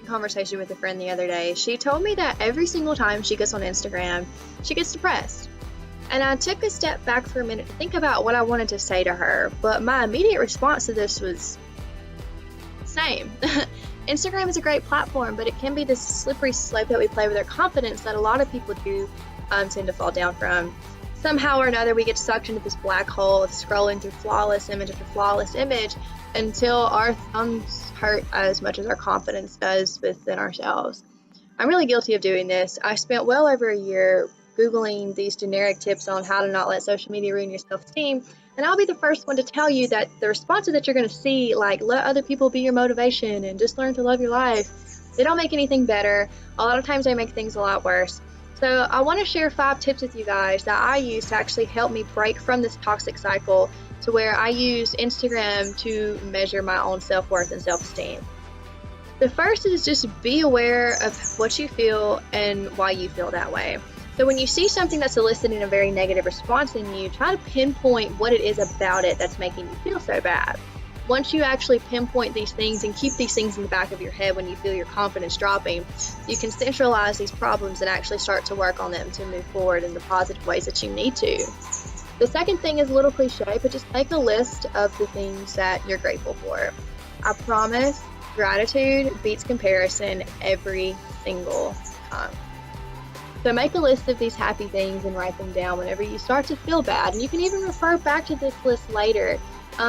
conversation with a friend the other day. She told me that every single time she gets on Instagram, she gets depressed. And I took a step back for a minute to think about what I wanted to say to her, but my immediate response to this was same. Instagram is a great platform, but it can be this slippery slope that we play with our confidence that a lot of people do tend to fall down from. Somehow or another, we get sucked into this black hole of scrolling through flawless image after flawless image until our thumbs hurt as much as our confidence does within ourselves. I'm really guilty of doing this. I spent well over a year Googling these generic tips on how to not let social media ruin your self-esteem, and I'll be the first one to tell you that the responses that you're going to see, like let other people be your motivation and just learn to love your life, they don't make anything better. A lot of times they make things a lot worse. So I want to share 5 tips with you guys that I use to actually help me break from this toxic cycle to where I use Instagram to measure my own self-worth and self-esteem. The first is just be aware of what you feel and why you feel that way. So when you see something that's eliciting a very negative response in you, try to pinpoint what it is about it that's making you feel so bad. Once you actually pinpoint these things and keep these things in the back of your head when you feel your confidence dropping, you can centralize these problems and actually start to work on them to move forward in the positive ways that you need to. The second thing is a little cliche, but just make a list of the things that you're grateful for. I promise gratitude beats comparison every single time. So make a list of these happy things and write them down whenever you start to feel bad. And you can even refer back to this list later,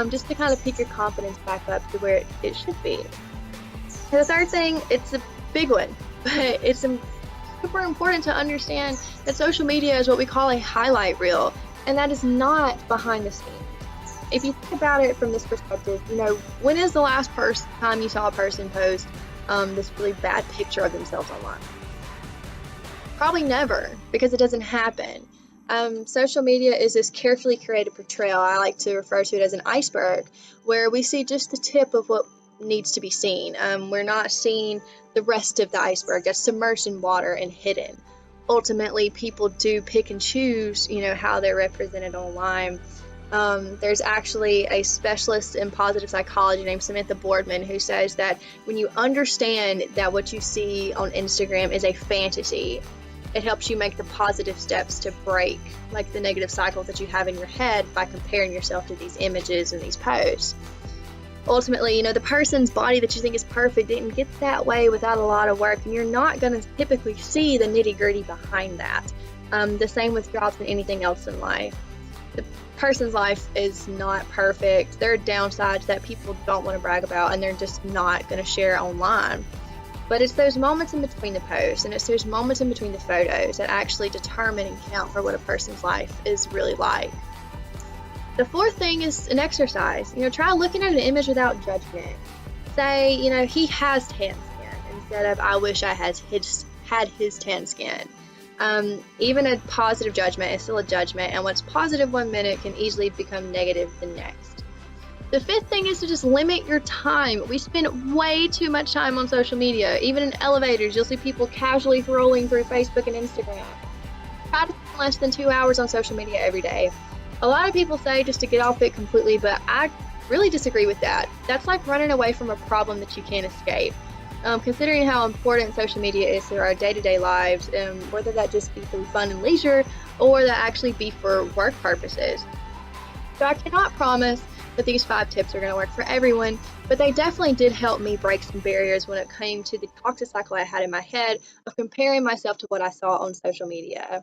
just to kind of pick your confidence back up to where it should be. And the third thing, it's a big one, but it's super important to understand that social media is what we call a highlight reel, and that is not behind the scenes. If you think about it from this perspective, when is the last time you saw a person post this really bad picture of themselves online? Probably never, because it doesn't happen. Social media is this carefully curated portrayal. I like to refer to it as an iceberg, where we see just the tip of what needs to be seen. We're not seeing the rest of the iceberg that's submerged in water and hidden. Ultimately, people do pick and choose, how they're represented online. There's actually a specialist in positive psychology named Samantha Boardman who says that when you understand that what you see on Instagram is a fantasy, it helps you make the positive steps to break the negative cycles that you have in your head by comparing yourself to these images and these posts. Ultimately, the person's body that you think is perfect didn't get that way without a lot of work, and you're not going to typically see the nitty-gritty behind that. The same with jobs and anything else in life. The person's life is not perfect. There are downsides that people don't want to brag about, and they're just not going to share online. But it's those moments in between the posts and it's those moments in between the photos that actually determine and count for what a person's life is really like. The fourth thing is an exercise. Try looking at an image without judgment. Say, he has tan skin instead of I wish I had his tan skin. Even a positive judgment is still a judgment, and what's positive one minute can easily become negative the next. The fifth thing is to just limit your time. We spend way too much time on social media. Even in elevators, you'll see people casually scrolling through Facebook and Instagram. Try to spend less than 2 hours on social media every day. A lot of people say just to get off it completely, but I really disagree with that. That's like running away from a problem that you can't escape. Considering how important social media is to our day-to-day lives, whether that just be for fun and leisure or that actually be for work purposes. So I cannot promise that these 5 tips are going to work for everyone, but they definitely did help me break some barriers when it came to the toxic cycle I had in my head of comparing myself to what I saw on social media.